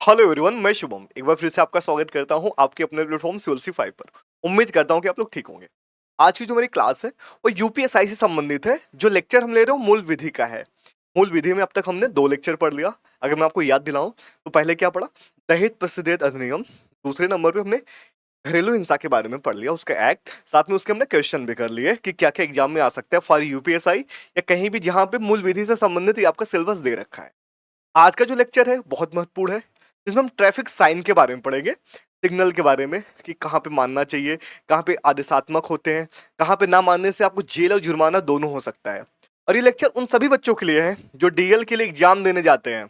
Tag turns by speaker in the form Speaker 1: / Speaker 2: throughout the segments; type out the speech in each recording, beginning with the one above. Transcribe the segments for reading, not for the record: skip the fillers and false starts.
Speaker 1: Hello everyone, मैं शुभम एक बार फिर से आपका स्वागत करता हूं आपके अपने प्लेटफॉर्म सीएलसी 5 पर। उम्मीद करता हूं कि आप लोग ठीक होंगे। आज की जो मेरी क्लास है वो यूपीएसआई से संबंधित है। जो लेक्चर हम ले रहे हो मूल विधि का है। मूल विधि में अब तक हमने 2 लेक्चर पढ़ लिया। अगर मैं आपको याद दिलाऊं तो पहले क्या पढ़ा? दहेज प्रतिषेध अधिनियम। दूसरे नंबर पे हमने घरेलू हिंसा के बारे में पढ़ लिया, उसका एक्ट। साथ में उसके हमने क्वेश्चन भी कर लिए कि क्या क्या एग्जाम में आ सकता है फॉर यूपीएसआई या कहीं भी जहां पे मूल विधि से संबंधित ये आपका सिलेबस दे रखा है। आज का जो लेक्चर है बहुत महत्वपूर्ण है। इसमें हम ट्रैफिक साइन के बारे में पढ़ेंगे, सिग्नल के बारे में कि कहाँ पे मानना चाहिए, कहाँ पे आदेशात्मक होते हैं, कहाँ पे ना मानने से आपको जेल और जुर्माना दोनों हो सकता है। और ये लेक्चर उन सभी बच्चों के लिए है जो डीएल के लिए एग्जाम देने जाते हैं,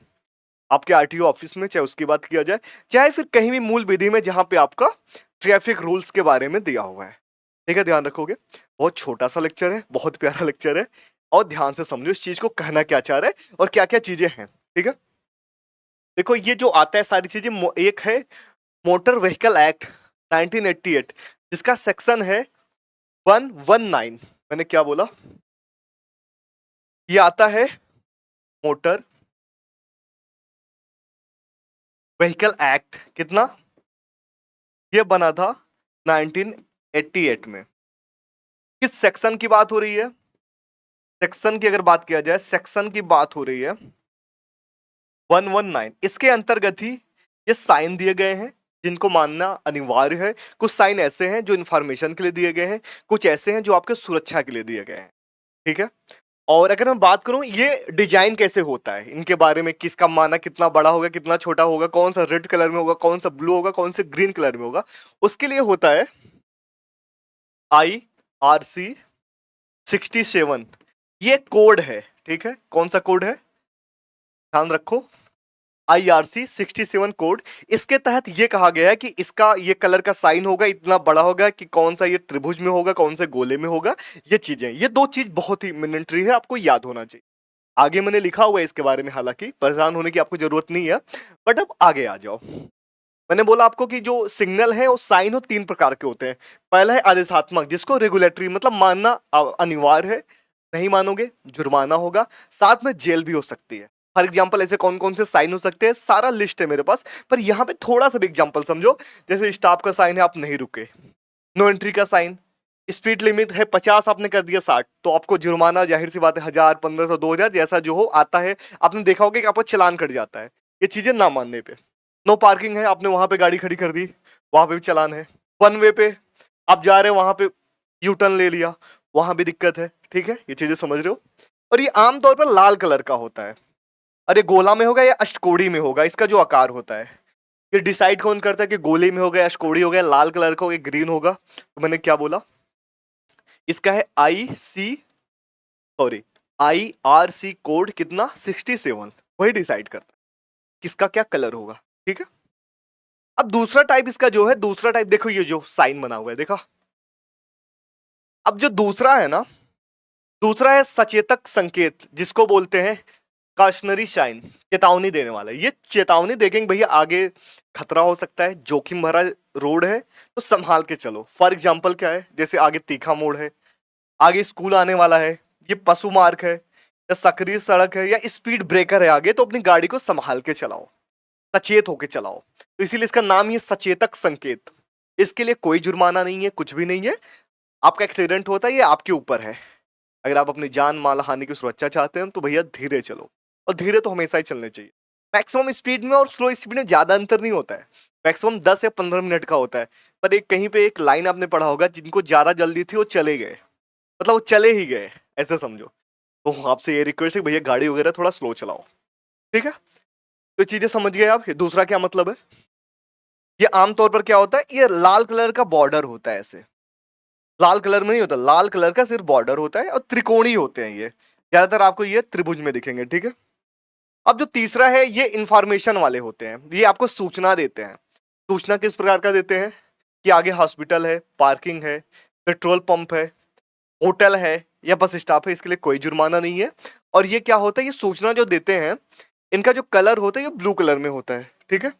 Speaker 1: आपके आरटीओ ऑफिस में, चाहे उसकी बात किया जाए चाहे फिर कहीं भी मूल विधि में जहाँ पे आपका ट्रैफिक रूल्स के बारे में दिया हुआ है। ठीक है, ध्यान रखोगे। बहुत छोटा सा लेक्चर है, बहुत प्यारा लेक्चर है, और ध्यान से समझो इस चीज को कहना क्या चाह रहा है और क्या क्या चीजें हैं। ठीक है, देखो ये जो आता है सारी चीजें, एक है मोटर व्हीकल एक्ट 1988, जिसका सेक्शन है 119। मैंने क्या बोला? ये आता है मोटर व्हीकल एक्ट, कितना? ये बना था 1988 में। किस सेक्शन की बात हो रही है? सेक्शन की अगर बात किया जाए, सेक्शन की बात हो रही है 119। इसके अंतर्गत ही ये साइन दिए गए हैं जिनको मानना अनिवार्य है। कुछ साइन ऐसे हैं जो इंफॉर्मेशन के लिए दिए गए हैं, कुछ ऐसे हैं जो आपके सुरक्षा के लिए दिए गए हैं। ठीक है, और अगर मैं बात करूं ये डिजाइन कैसे होता है, इनके बारे में, किसका माना कितना बड़ा होगा कितना छोटा होगा, कौन सा रेड कलर में होगा, कौन सा ब्लू होगा, कौन से ग्रीन कलर में होगा, उसके लिए होता है IRC 67। ये कोड है। ठीक है, कौन सा कोड है? ध्यान रखो, IRC 67 कोड। इसके तहत ये कहा गया है कि इसका ये कलर का साइन होगा, इतना बड़ा होगा कि कौन सा ये त्रिभुज में होगा, कौन से गोले में होगा। ये चीजें, ये 2 चीज बहुत ही मिलिट्री है, आपको याद होना चाहिए। आगे मैंने लिखा हुआ है इसके बारे में, हालांकि परेशान होने की आपको जरूरत नहीं है। बट अब आगे आ जाओ। मैंने बोला आपको कि जो सिग्नल है और साइन हो 3 प्रकार के होते हैं। पहला है आदेशात्मक, जिसको रेगुलेटरी मतलब मानना अनिवार्य है, नहीं मानोगे जुर्माना होगा, साथ में जेल भी हो सकती है। फॉर एग्जाम्पल ऐसे कौन कौन से साइन हो सकते हैं, सारा लिस्ट है मेरे पास, पर यहाँ पे थोड़ा सा भी एग्जाम्पल समझो। जैसे स्टॉप का साइन है, आप नहीं रुके। नो एंट्री का साइन, स्पीड लिमिट है 50, आपने कर दिया 60, तो आपको जुर्माना जाहिर सी बात है 1000, 1500, 2000 जैसा जो हो आता है। आपने देखा होगा कि आपको चलान कट जाता है ये चीजें ना मानने पे। नो पार्किंग है, आपने वहां पे गाड़ी खड़ी कर दी, वहां पे भी चलान है। वन वे पे आप जा रहे हो, वहां पे यू टर्न ले लिया, वहां भी दिक्कत है। ठीक है, ये चीजें समझ रहे हो। और ये आमतौर पर लाल कलर का होता है। अरे गोला में होगा या अष्टकोड़ी में होगा, इसका जो आकार होता है ये डिसाइड कौन करता है कि गोले में होगा, अष्टकोड़ी होगा, लाल कलर का होगा, ग्रीन होगा। तो मैंने क्या बोला, इसका है IRC कोड कितना, 67। वही डिसाइड करता है किसका क्या कलर होगा। ठीक है, अब दूसरा टाइप इसका जो है, दूसरा टाइप देखो, ये जो साइन बना हुआ है देखा। अब जो दूसरा है ना, दूसरा है सचेतक संकेत, जिसको बोलते हैं काशनरी साइन, चेतावनी देने वाला। ये चेतावनी देखेंगे भैया आगे खतरा हो सकता है, जोखिम भरा रोड है, तो संभाल के चलो। फॉर एग्जाम्पल क्या है, जैसे आगे तीखा मोड़ है, आगे स्कूल आने वाला है, ये पशु मार्ग है, या सक्रिय सड़क है, या स्पीड ब्रेकर है आगे, तो अपनी गाड़ी को संभाल के चलाओ, सचेत होके चलाओ। तो इसीलिए इसका नाम ही सचेतक संकेत। इसके लिए कोई जुर्माना नहीं है, कुछ भी नहीं है। आपका एक्सीडेंट होता है, ये आपके ऊपर है। अगर आप अपनी जान माल हानि की सुरक्षा चाहते हैं तो भैया धीरे चलो, और धीरे तो हमेशा ही चलने चाहिए। मैक्सिमम स्पीड में और स्लो स्पीड में ज्यादा अंतर नहीं होता है, मैक्सिमम 10 या 15 मिनट का होता है। पर एक कहीं पे एक लाइन आपने पढ़ा होगा, जिनको ज्यादा जल्दी थी वो चले गए, मतलब वो चले ही गए, ऐसे समझो। तो आपसे ये रिक्वेस्ट है भैया गाड़ी वगैरह थोड़ा स्लो चलाओ। ठीक है, तो चीजें समझ गए आप। दूसरा क्या मतलब है, ये आमतौर पर क्या होता है, ये लाल कलर का बॉर्डर होता है। ऐसे लाल कलर में नहीं होता, लाल कलर का सिर्फ बॉर्डर होता है, और त्रिकोणी होते हैं ये, ज्यादातर आपको ये त्रिभुज में दिखेंगे। ठीक है, अब जो तीसरा है, ये इंफॉर्मेशन वाले होते हैं, ये आपको सूचना देते हैं। सूचना किस प्रकार का देते हैं कि आगे हॉस्पिटल है, पार्किंग है, पेट्रोल पंप है, होटल है, या बस स्टॉप है, इसके लिए कोई जुर्माना नहीं है। और ये क्या होता है, ये सूचना जो देते हैं, इनका जो कलर होता है ये ब्लू कलर में होता है। ठीक है,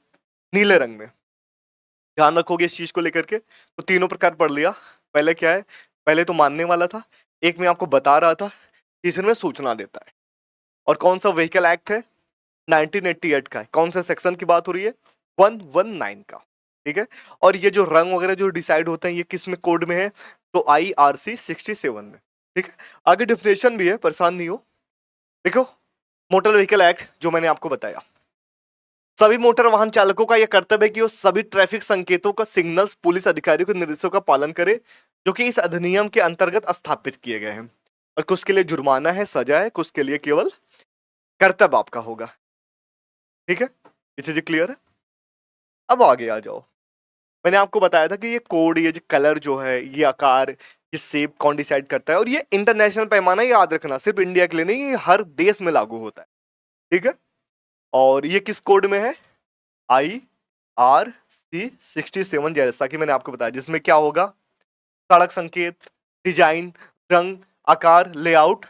Speaker 1: नीले रंग में। ध्यान रखोगे इस चीज को लेकर के। तो तीनों प्रकार पढ़ लिया। पहले क्या है, पहले तो मानने वाला था, एक में आपको बता रहा था, तीसरे में सूचना देता है। और कौन सा व्हीकल एक्ट है? 1988 का है। कौन सा सेक्शन की बात हो रही है? 119 का। ठीक है, और ये जो रंग वगैरह जो डिसाइड होते हैं ये किस में कोड में है? तो IRC 67 में। ठीक है, आगे डिफिनेशन भी है, परेशान नहीं हो। देखो, मोटर व्हीकल एक्ट जो मैंने आपको बताया, सभी मोटर वाहन चालकों का यह कर्तव्य है कि वो सभी ट्रैफिक संकेतों का, सिग्नल्स, पुलिस अधिकारियों के निर्देशों का पालन करे जो कि इस अधिनियम के अंतर्गत स्थापित किए गए हैं। और कुछ के लिए जुर्माना है, सजा है, कुछ के लिए केवल कर्तव्य आपका होगा। ठीक है, ये चीजें क्लियर है? अब आगे आ जाओ। मैंने आपको बताया था कि ये कोड, ये जो कलर जो है, ये आकार, ये शेप कौन डिसाइड करता है, और ये इंटरनेशनल पैमाना, याद रखना, सिर्फ इंडिया के लिए नहीं, ये हर देश में लागू होता है। ठीक है, और ये किस कोड में है? IRC 67, जैसा कि मैंने आपको बताया, जिसमें क्या होगा? सड़क संकेत, डिजाइन, रंग, आकार, लेआउट,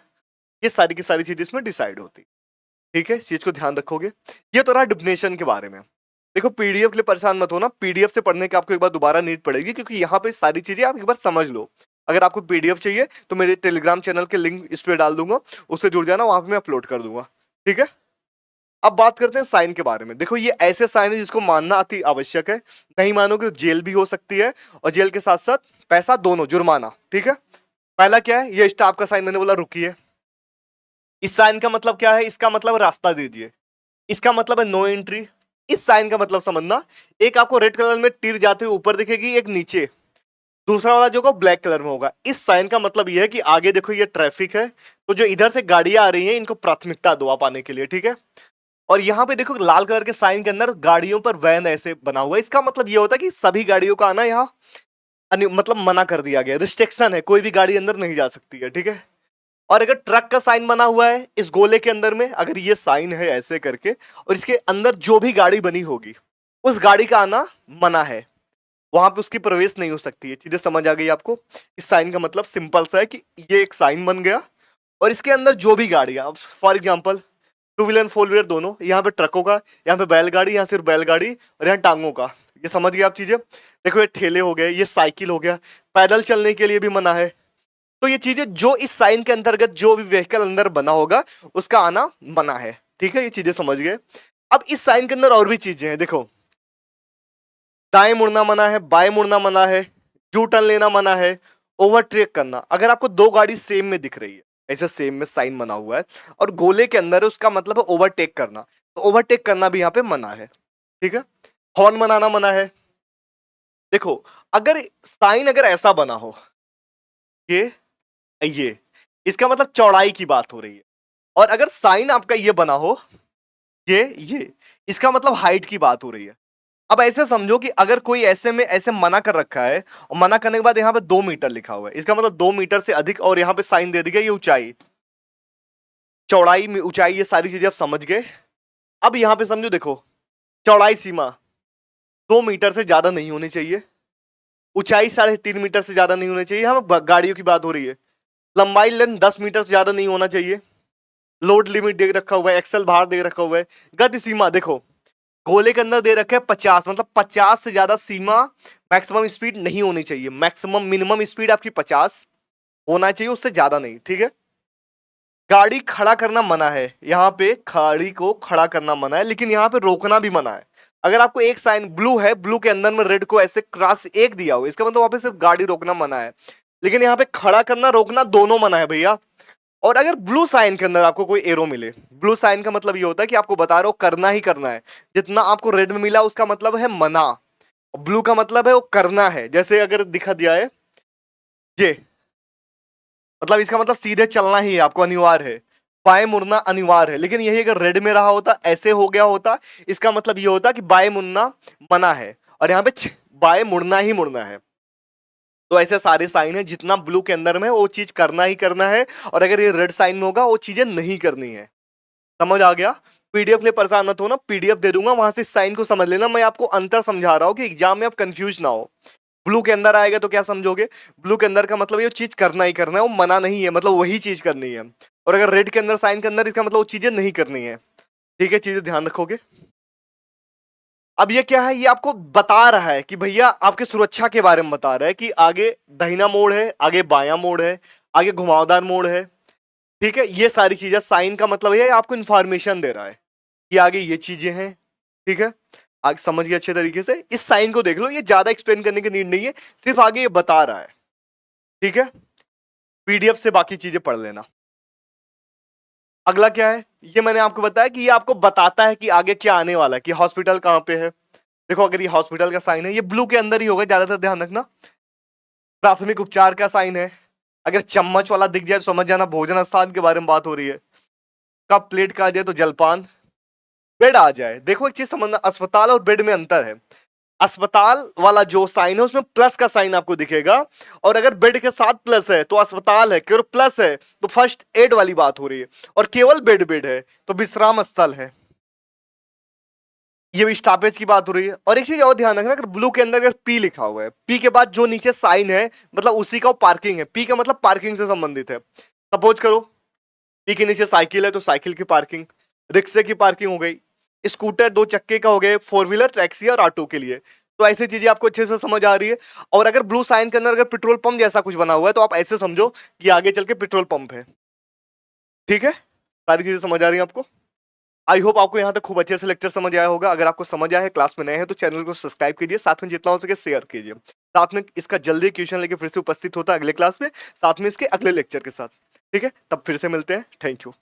Speaker 1: ये सारी की सारी चीजें इसमें डिसाइड होती है। ठीक है, इस चीज को ध्यान रखोगे। ये तो रहा डिफिनेशन के बारे में। देखो, पीडीएफ के लिए परेशान मत होना, पीडीएफ से पढ़ने की आपको एक बार दोबारा नीड पड़ेगी, क्योंकि यहाँ पे सारी चीजें आप एक बार समझ लो। अगर आपको पीडीएफ चाहिए तो मेरे टेलीग्राम चैनल के लिंक इस पे डाल दूंगा, उससे जुड़ जाना, वहां पे मैं अपलोड कर दूंगा। ठीक है, अब बात करते हैं साइन के बारे में। देखो, ये ऐसे साइन है जिसको मानना अति आवश्यक है, नहीं मानोगे तो जेल भी हो सकती है, और जेल के साथ साथ पैसा, दोनों, जुर्माना। ठीक है, पहला क्या है? ये स्टॉप का साइन, मैंने बोला रुकिए। इस साइन का मतलब क्या है? इसका मतलब रास्ता दीजिए, इसका मतलब है नो एंट्री। इस साइन का मतलब समझना, एक आपको रेड कलर में तीर जाते हुए ऊपर दिखेगी, एक नीचे, दूसरा वाला जो होगा ब्लैक कलर में होगा। इस साइन का मतलब यह है कि आगे देखो ये ट्रैफिक है, तो जो इधर से गाड़ियां आ रही हैं इनको प्राथमिकता दो आप आने के लिए। ठीक है, और यहां पे देखो लाल कलर के साइन के अंदर गाड़ियों पर वैन ऐसे बना हुआ है, इसका मतलब ये होता है कि सभी गाड़ियों का आना यहाँ मतलब मना कर दिया गया, रिस्ट्रिक्शन है, कोई भी गाड़ी अंदर नहीं जा सकती है। ठीक है, और अगर ट्रक का साइन बना हुआ है इस गोले के अंदर में, अगर ये साइन है ऐसे करके, और इसके अंदर जो भी गाड़ी बनी होगी उस गाड़ी का आना मना है, वहां पे उसकी प्रवेश नहीं हो सकती है। चीजें समझ आ गई आपको? इस साइन का मतलब सिंपल सा है कि ये एक साइन बन गया, और इसके अंदर जो भी गाड़ियां, for example two wheeler and four wheeler दोनों, यहाँ पे ट्रकों का, यहाँ पे बैलगाड़ी, यहाँ सिर्फ बैलगाड़ी, और यहाँ टांगों का। ये समझ गए आप चीजें? देखो, ये ठेले हो गए, ये साइकिल हो गया, पैदल चलने के लिए भी मना है। तो ये चीजें जो इस साइन के अंतर्गत जो भी व्हीकल अंदर बना होगा उसका आना मना है। ठीक है, ये चीजें समझ गए? अब इस साइन के अंदर और भी चीजें हैं। देखो, दाएं मुड़ना मना है, बाएं मुड़ना मना है, यू टर्न लेना मना है, ओवरटेक करना। अगर आपको दो गाड़ी सेम में दिख रही है, ऐसे सेम में साइन बना हुआ है और गोले के अंदर है, उसका मतलब है ओवरटेक करना, तो ओवरटेक करना भी यहाँ पे मना है। ठीक है, हॉर्न बनाना मना है। देखो, अगर साइन अगर ऐसा बना हो, ये इसका मतलब चौड़ाई की बात हो रही है, और अगर साइन आपका ये बना हो, ये इसका मतलब हाइट की बात हो रही है। अब ऐसे समझो कि अगर कोई ऐसे में ऐसे मना कर रखा है, और मना करने के बाद यहाँ पे 2 मीटर लिखा हुआ है, इसका मतलब 2 मीटर से अधिक, और यहाँ पे साइन दे दिया ये ऊंचाई, चौड़ाई में ऊंचाई, ये सारी चीजें आप समझ गए। अब यहाँ पे समझो, देखो, चौड़ाई सीमा 2 मीटर से ज्यादा नहीं होनी चाहिए, ऊंचाई 3.5 मीटर से ज्यादा नहीं होनी चाहिए, यहाँ गाड़ियों की बात हो रही है। लंबाई लेंथ 10 मीटर से ज्यादा नहीं होना चाहिए। लोड लिमिट दे रखा हुआ है, एक्सल भार दे रखा हुआ है। गति सीमा देखो, गोले के अंदर दे रखे 50, मतलब 50 से ज्यादा सीमा, मैक्सिमम स्पीड नहीं होनी चाहिए। मैक्सिमम मिनिमम स्पीड आपकी 50 होना चाहिए, उससे ज्यादा नहीं। ठीक है, गाड़ी खड़ा करना मना है, यहाँ पे गाड़ी को खड़ा करना मना है, लेकिन यहाँ पे रोकना भी मना है। अगर आपको एक साइन ब्लू है, ब्लू के अंदर में रेड को ऐसे क्रॉस एक दिया हो, इसका मतलब वहां पे सिर्फ गाड़ी रोकना मना है, लेकिन यहाँ पे खड़ा करना रोकना दोनों मना है भैया। और अगर ब्लू साइन के अंदर आपको कोई एरो मिले, ब्लू साइन का मतलब ये होता है कि आपको बता रहा हो करना ही करना है, जितना आपको रेड में मिला उसका मतलब है मना, ब्लू का मतलब है वो करना है। जैसे अगर दिखा दिया है ये, मतलब इसका मतलब सीधे चलना ही है, आपको अनिवार्य है, बाएं मुड़ना अनिवार्य है, लेकिन यही अगर रेड में रहा होता, ऐसे हो गया होता, इसका मतलब ये होता कि बाएं मुड़ना मना है, और यहाँ पे बाएं मुड़ना ही मुड़ना है। तो ऐसे सारे साइन है, जितना ब्लू के अंदर में वो चीज करना ही करना है, और अगर ये रेड साइन में होगा वो चीजें नहीं करनी है। समझ आ गया? पीडीएफ ले परेशान मत हो ना, पीडीएफ दे दूंगा, वहां से साइन को समझ लेना। मैं आपको अंतर समझा रहा हूं कि एग्जाम में आप कंफ्यूज ना हो। ब्लू के अंदर आएगा तो क्या समझोगे? ब्लू के अंदर का मतलब ये चीज करना ही करना है, वो मना नहीं है, मतलब वही चीज करनी है। और अगर रेड के अंदर साइन के अंदर, इसका मतलब वो चीजें नहीं करनी है। ठीक है, चीजें ध्यान रखोगे। अब ये क्या है? ये आपको बता रहा है कि भैया आपके सुरक्षा के बारे में बता रहा है कि आगे दाहिना मोड़ है, आगे बायां मोड़ है, आगे घुमावदार मोड़ है। ठीक है, ये सारी चीजें, साइन का मतलब ये आपको इंफॉर्मेशन दे रहा है। ये आगे ये चीजें हैं, ठीक है, आगे समझ गए अच्छे तरीके से। इस साइन को देख लो, ये ज्यादा एक्सप्लेन करने की नीड नहीं है, सिर्फ आगे ये बता रहा है, ठीक है। पीडीएफ से बाकी चीजें पढ़ लेना। अगला क्या है, ये मैंने आपको बताया कि ये आपको बताता है कि आगे क्या आने वाला है, कि हॉस्पिटल कहां पे है। देखो अगर ये हॉस्पिटल का साइन है, ये ब्लू के अंदर ही होगा, ज्यादातर ध्यान रखना। प्राथमिक उपचार का साइन है, अगर चम्मच वाला दिख जाए तो समझ जाना भोजन स्थान के बारे में बात हो रही है। कप प्लेट का आ जाए तो जलपान। बेड आ जाए, देखो एक चीज समझना, अस्पताल और बेड में अंतर है। अस्पताल वाला जो साइन है उसमें प्लस का साइन आपको दिखेगा, और अगर बेड के साथ प्लस है तो अस्पताल है, केवल प्लस है तो फर्स्ट एड वाली बात हो रही है, और केवल बेड बेड है तो विश्राम स्थल है। ये भी स्टॉपेज की बात हो रही है। और एक चीज और ध्यान रखना, अगर ब्लू के अंदर अगर पी लिखा हुआ है, पी के बाद जो नीचे साइन है मतलब उसी का पार्किंग है, पी का मतलब पार्किंग से संबंधित है। सपोज करो पी के नीचे साइकिल है तो साइकिल की पार्किंग, रिक्शे की पार्किंग हो गई, स्कूटर दो चक्के का हो गए, फोर व्हीलर टैक्सी और ऑटो के लिए। तो ऐसी चीजें आपको अच्छे से समझ आ रही है। और अगर ब्लू साइन के अंदर अगर पेट्रोल पंप जैसा कुछ बना हुआ है तो आप ऐसे समझो कि आगे चल के पेट्रोल पंप है, ठीक है। सारी चीजें समझ आ रही है आपको। आई होप आपको यहाँ तक खूब अच्छे से लेक्चर समझ आया होगा। अगर आपको समझ आया है, क्लास में नए हैं तो चैनल को सब्सक्राइब कीजिए, साथ में जितना हो सके शेयर कीजिए। साथ में इसका जल्दी क्वेश्चन लेके फिर से उपस्थित होता है अगले क्लास में, साथ में इसके अगले लेक्चर के साथ, ठीक है। तब फिर से मिलते हैं, थैंक यू।